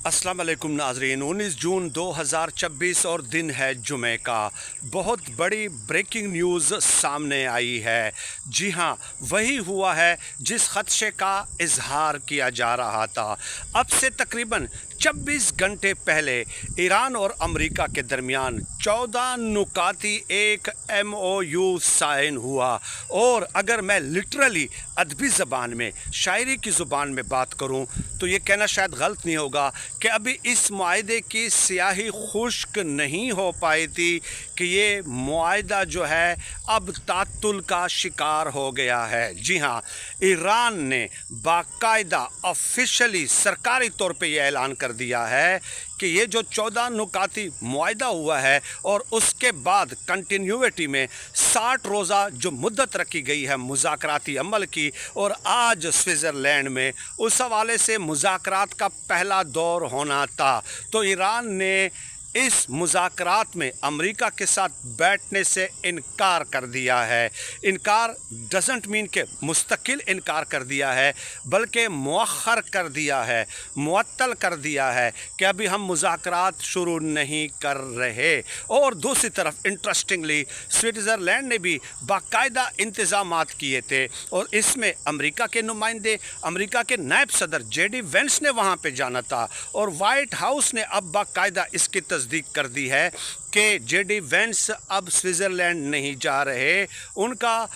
अस्सलाम वालेकुम नाजरीन। 19 जून 2026 और दिन है जुमे का। बहुत बड़ी ब्रेकिंग न्यूज़ सामने आई है। जी हाँ, वही हुआ है जिस खदशे का इजहार किया जा रहा था। अब से तकरीबन 26 घंटे पहले ईरान और अमेरिका के दरमियान 14 नुकाती एक MOU साइन हुआ। और अगर मैं लिटरली अदबी ज़बान में, शायरी की ज़ुबान में बात करूं तो ये कहना शायद गलत नहीं होगा कि अभी इस मुआहदे की स्याही खुश्क नहीं हो पाई थी कि ये मुआहदा जो है अब तातुल का शिकार हो गया है। जी हाँ, ईरान ने बाकायदा ऑफिशियली सरकारी तौर पे ये ऐलान कर दिया है कि ये जो 14 नुकाती मुआहदा हुआ है और उसके बाद कंटिन्यूटी में 60 रोज़ा जो मुद्दत रखी गई है मुज़ाकराती अमल की, और आज स्विट्ज़रलैंड में उस हवाले से मुज़ाकरात का पहला दौर होना था। तो ईरान ने इस मुज़ाकरात में अमेरिका के साथ बैठने से इनकार कर दिया है। इनकार डजंट मीन के मुस्तकिल इनकार कर दिया है, बल्कि मुअख्खर कर दिया है, मुअत्तल कर दिया है कि अभी हम मुज़ाकरात शुरू नहीं कर रहे। और दूसरी तरफ इंटरेस्टिंगली स्विट्ज़रलैंड ने भी बाकायदा इंतज़ामात किए थे और इसमें अमेरिका के नुमाइंदे, अमेरिका के नायब सदर JD वेंस ने वहाँ पे जाना था और वाइट हाउस ने अब बाकायदा इसकी तस्दीक कर दी है कि JD वेंस अब स्विट्ज़रलैंड नहीं जा रहे। उनका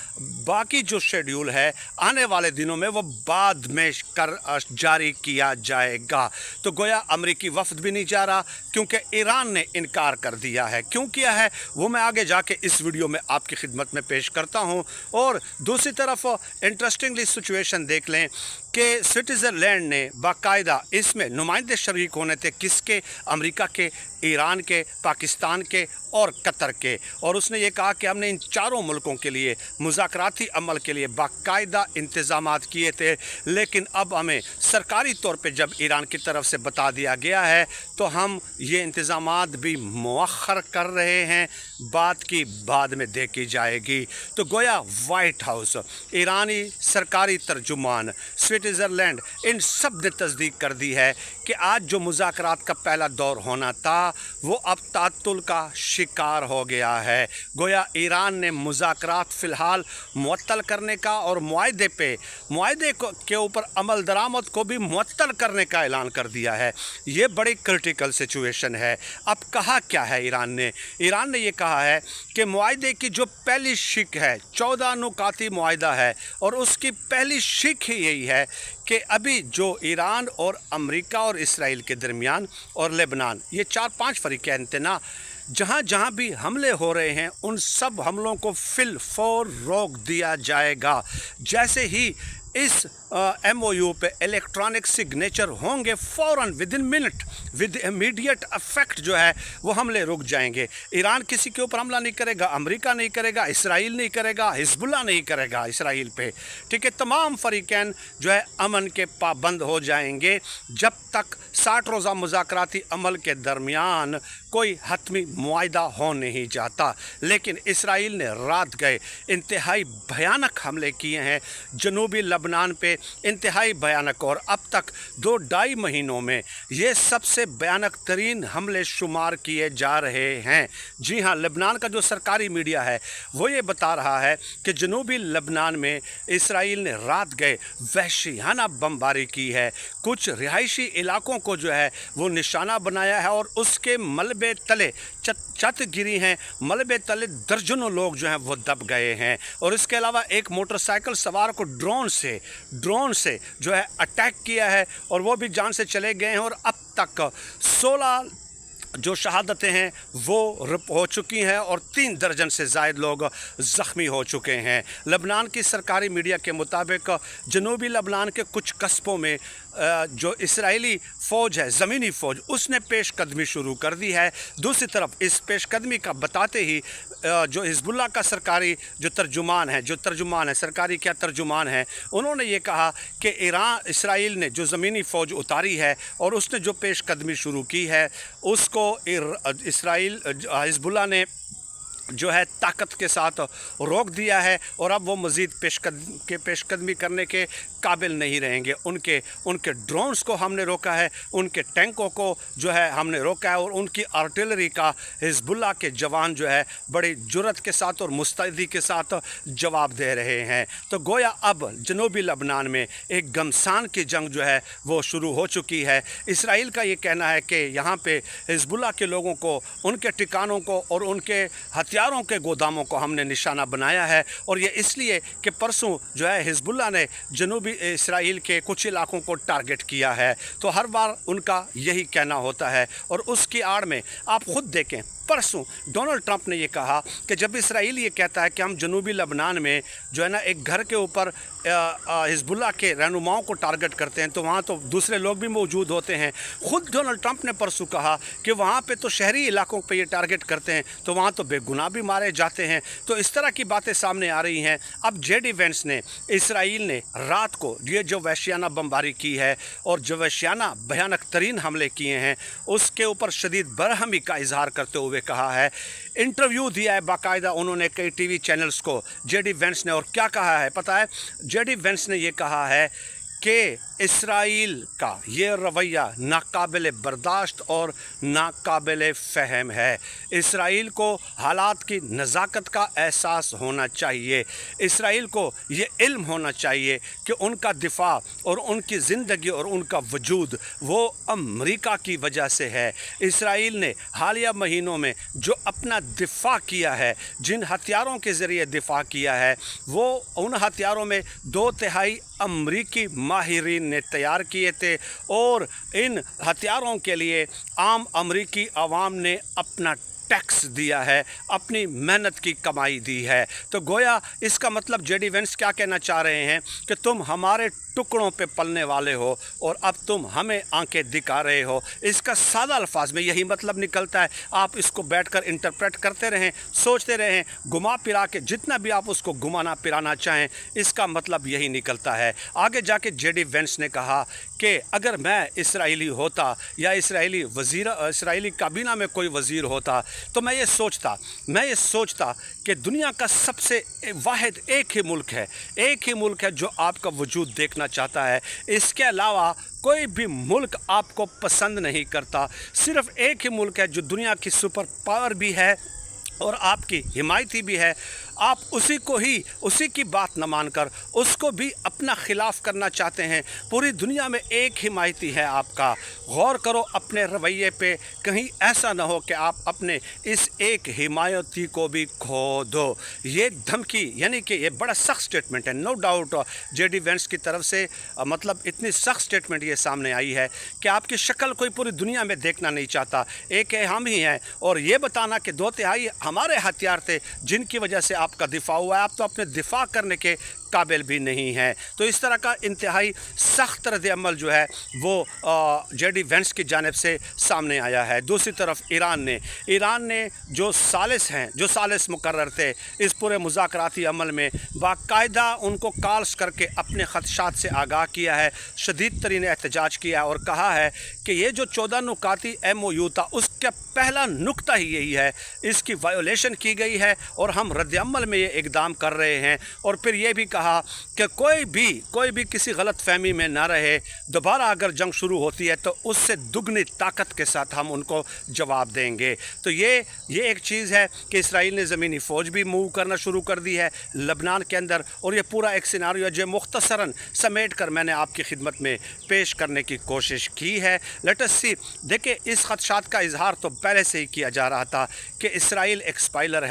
बाकी जो शेड्यूल है आने वाले दिनों में वो बाद में जारी किया जाएगा। तो गोया अमेरिकी वफद भी नहीं जा रहा क्योंकि ईरान ने इनकार कर दिया है। क्यों किया है वो मैं आगे जाके इस वीडियो में आपकी खिदमत में पेश करता हूँ। और दूसरी तरफ इंटरेस्टिंगली सिचुएशन देख लें कि स्विट्ज़रलैंड ने बाकायदा इसमें नुमाइंदे शरीक होने थे, किसके? अमेरिका के, ईरान के, पाकिस्तान के और कतर के। और उसने ये कहा कि हमने इन चारों मुल्कों के लिए मुज़ाकराती अमल के लिए बाकायदा इंतज़ामात किए थे, लेकिन अब हमें सरकारी तौर पे जब ईरान की तरफ से बता दिया गया है तो हम ये इंतज़ामात भी मुअख्खर कर रहे हैं, बात की बाद में देखी जाएगी। तो गोया वाइट हाउस, ईरानी सरकारी तर्जुमान, स्विट्ज़रलैंड, इन सब ने तस्दीक कर दी है कि आज जो मुज़ाकरात का पहला दौर होना था वो अब तातुल का शिकार हो गया है। गोया ईरान ने मुज़ाकरात फ़िलहाल मुअत्तल करने का और मुआहदे के ऊपर अमल दरामद को भी मुअत्तल करने का ऐलान कर दिया है। ये बड़ी क्रिटिकल सिचुएशन है। अब कहा क्या है ईरान ने? ईरान ने ये कहा है कि मुआहदे की जो पहली शिक है, 14 नुकाती मुआहदा है और उसकी पहली शिक ही यही है कि अभी जो ईरान और अमेरिका और इसराइल के दरमियान और लेबनान, ये 4-5 फरीक़ैन थे ना, जहाँ जहाँ भी हमले हो रहे हैं उन सब हमलों को फिलफौर रोक दिया जाएगा। जैसे ही इस MOU पे इलेक्ट्रॉनिक सिग्नेचर होंगे, फ़ौरन with in minute, with immediate affect जो है वो हमले रुक जाएंगे। ईरान किसी के ऊपर हमला नहीं करेगा, अमेरिका नहीं करेगा, इसराइल नहीं करेगा, हिजबुल्लाह नहीं करेगा इसराइल पे। ठीक है, तमाम फरीक़ैन जो है अमन के पाबंद हो जाएंगे जब तक 60 रोज़ा मुज़ाकराती अमल के दरमियान कोई हतमी मुआहदा हो नहीं जाता। लेकिन इसराइल ने रात गए इंतहाई भयानक हमले किए हैं जनूबी लबनान पे, इंतहाई भयानक, और अब तक 2-2.5 महीनों में ये सबसे भयानक तरीन हमले शुमार किए जा रहे हैं। जी हाँ, लबनान का जो सरकारी मीडिया है वो ये बता रहा है कि जनूबी लबनान में इसराइल ने रात गए वहशियाना बमबारी की है, कुछ रिहायशी इलाकों को जो है वो निशाना बनाया है और उसके मलबे तले छत गिरी हैं, मलबे तले दर्जनों लोग जो हैं वो दब गए हैं। और इसके अलावा एक मोटरसाइकिल सवार को ड्रोन से जो है अटैक किया है और वो भी जान से चले गए हैं। और अब तक 16 जो शहादतें हैं वो हो चुकी हैं और 3 दर्जन से ज़ायद लोग ज़ख्मी हो चुके हैं। लबनान की सरकारी मीडिया के मुताबिक जनूबी लबनान के कुछ कस्बों में जो इसराइली फ़ौज है, ज़मीनी फ़ौज, उसने पेशकदमी शुरू कर दी है। दूसरी तरफ इस पेशकदमी का बताते ही जो हिजबुल्लाह का सरकारी जो तर्जुमान है, सरकारी क्या तर्जुमान है, उन्होंने ये कहा कि इसराइल ने जो ज़मीनी फ़ौज उतारी है और उसने जो पेशकदमी शुरू की है उसको इसराइल हिजबुल्लाह ने जो है ताकत के साथ रोक दिया है और अब वो मज़ीद पेशकदमी करने के काबिल नहीं रहेंगे। उनके ड्रोन्स को हमने रोका है, उनके टैंकों को जो है हमने रोका है और उनकी आर्टिलरी का हिजबुल्लाह के जवान जो है बड़ी जुर्रत के साथ और मुस्तैदी के साथ जवाब दे रहे हैं। तो गोया अब जनूबी लबनान में एक घमसान की जंग जो है वो शुरू हो चुकी है। इसराइल का ये कहना है कि यहाँ पे हिजबुल्लाह के लोगों को, उनके ठिकानों को और उनके हथियारों के गोदामों को हमने निशाना बनाया है, और ये इसलिए कि परसों जो है हिजबुल्लाह ने जनूबी इसराइल के कुछ इलाकों को टारगेट किया है। तो हर बार उनका यही कहना होता है, और उसकी आड़ में आप ख़ुद देखें, परसों डोनाल्ड ट्रंप ने ये कहा कि जब इसराइल ये कहता है कि हम जनूबी लबनान में जो है ना एक घर के ऊपर हिजबुल्लाह के रहनुमाओं को टारगेट करते हैं तो वहाँ तो दूसरे लोग भी मौजूद होते हैं। ख़ुद डोनाल्ड ट्रंप ने परसों कहा कि वहाँ पे तो शहरी इलाकों पे ये टारगेट करते हैं तो वहाँ तो बेगुनाह भी मारे जाते हैं। तो इस तरह की बातें सामने आ रही हैं। अब जेडी वेंस ने, इसराइल ने रात को ये जो वहशियाना बमबारी की है और जो वहशियाना भयानक तरीन हमले किए हैं उसके ऊपर शदीद बरहमी का इजहार करते हुए कहा है, इंटरव्यू दिया है बाकायदा उन्होंने कई टीवी चैनल्स को जेडी वेंस ने, और क्या कहा है पता है? जेडी वेंस ने ये कहा है कि इसराइल का ये रवैया नाकाबिल बर्दाश्त और नाकाबिल फ़हम है। इसराइल को हालात की नज़ाकत का एहसास होना चाहिए। इसराइल को ये इल्म होना चाहिए कि उनका दिफा और उनकी ज़िंदगी और उनका वजूद वो अमेरिका की वजह से है। इसराइल ने हालिया महीनों में जो अपना दिफा किया है, जिन हथियारों के ज़रिए दिफा किया है, वो उन हथियारों में 2/3 अमरीकी माहिरीन ने तैयार किए थे, और इन हथियारों के लिए आम अमरीकी आवाम ने अपना टैक्स दिया है, अपनी मेहनत की कमाई दी है। तो गोया इसका मतलब जेडी वेंस क्या कहना चाह रहे हैं कि तुम हमारे टुकड़ों पे पलने वाले हो और अब तुम हमें आंखें दिखा रहे हो। इसका सादा अल्फाज में यही मतलब निकलता है। आप इसको बैठकर इंटरप्रेट करते रहें, सोचते रहें, घुमा फिरा के जितना भी आप उसको घुमाना फिराना चाहें, इसका मतलब यही निकलता है। आगे जाके जेडी वेंस ने कहा कि अगर मैं इसराइली होता या इसराइली काबीना में कोई वज़ीर होता तो मैं ये सोचता कि दुनिया का सबसे वाहिद एक ही मुल्क है जो आपका वजूद देखना चाहता है। इसके अलावा कोई भी मुल्क आपको पसंद नहीं करता। सिर्फ़ एक ही मुल्क है जो दुनिया की सुपर पावर भी है और आपकी हिमायती भी है। आप उसी की बात न मानकर उसको भी अपना खिलाफ करना चाहते हैं। पूरी दुनिया में एक हिमायती है आपका। गौर करो अपने रवैये पे, कहीं ऐसा ना हो कि आप अपने इस एक हिमायती को भी खो दो। ये धमकी, यानी कि ये बड़ा सख्त स्टेटमेंट है। नो डाउट जेडी वेंस की तरफ से मतलब इतनी सख्त स्टेटमेंट ये सामने आई है कि आपकी शक्ल कोई पूरी दुनिया में देखना नहीं चाहता। एक है हम ही हैं, और ये बताना कि 2/3 हमारे हथियार थे जिनकी वजह से आपका दिफा हुआ है, आप तो अपने दिफा करने के काबिल भी नहीं है। तो इस तरह का इंतहाई सख्त रद्द-ए-अमल जो है वो जेडी वेंस की जानिब से सामने आया है। दूसरी तरफ ईरान ने जो सालिस मुकर्रर थे इस पूरे मुज़ाकराती अमल में, बाकायदा उनको कॉल्स करके अपने ख़दशात से आगाह किया है, शदीद तरीन एहतजाज किया और कहा है कि ये जो 14 नुकाती MOU था उसका पहला नुक्ता ही यही है, इसकी वायोलेशन की गई है और हम रद्द-ए-अमल में ये इक़दाम कर रहे हैं। और फिर ये भी कहा कि कोई भी किसी गलत फहमी में ना रहे, दोबारा अगर जंग शुरू होती है तो उससे दुगनी ताकत के साथ हम उनको जवाब देंगे। तो ये एक चीज़ है कि इसराइल ने ज़मीनी फ़ौज भी मूव करना शुरू कर दी है लबनान के अंदर, और ये पूरा एक सिनारियो है जो मुख्तसरन समेट कर मैंने आपकी खिदमत में पेश करने की कोशिश की है। लेट अस सी। देखिए, इस खदशात का इजहार तो पहले से ही किया जा रहा था कि इसराइल एक्सपाइलर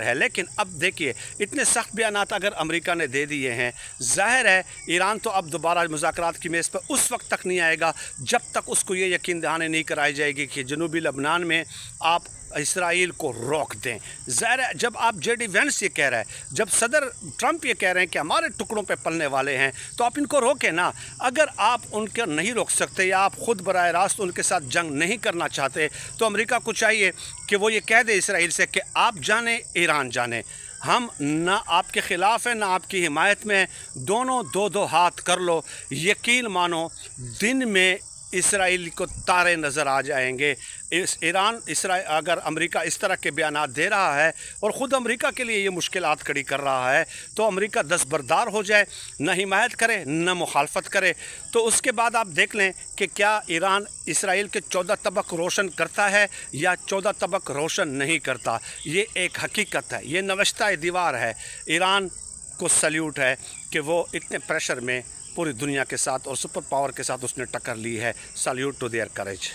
है, लेकिन अब देखिए इतने सख्त बयानात अगर अमेरिका ने दे दिए हैं, ज़ाहिर है ईरान तो अब दोबारा मुज़ाकरात की मेज़ पर उस वक्त तक नहीं आएगा जब तक उसको ये यकीन दहानी नहीं कराई जाएगी कि जनूबी लबनान में आप इसराइल को रोक दें। ज़ाहिर है जब आप जेडी वेंस ये कह रहा है, जब सदर ट्रंप ये कह रहे हैं कि हमारे टुकड़ों पे पलने वाले हैं, तो आप इनको रोकें ना। अगर आप उनके नहीं रोक सकते या आप ख़ुद बराह रास्त उनके साथ जंग नहीं करना चाहते तो अमेरिका को चाहिए कि वो ये कह दे इसराइल से कि आप जाने, ईरान जाने, हम ना आपके ख़िलाफ़ हैं ना आपकी हिमायत में, दोनों दो हाथ कर लो। यकीन मानो दिन में इसराइल को तारे नज़र आ जाएंगे। इसराइल अगर अमेरिका इस तरह के बयानात दे रहा है और ख़ुद अमेरिका के लिए ये मुश्किलात खड़ी कर रहा है, तो अमेरिका दस्तबरदार हो जाए, न हिमायत करे न मुखालफत करे। तो उसके बाद आप देख लें कि क्या ईरान इसराइल के 14 तबक रोशन करता है या 14 तबक रोशन नहीं करता। ये एक हकीकत है, ये नवश्ता दीवार है। ईरान को सल्यूट है कि वो इतने प्रेशर में पूरी दुनिया के साथ और सुपर पावर के साथ उसने टक्कर ली है। Salute to their courage.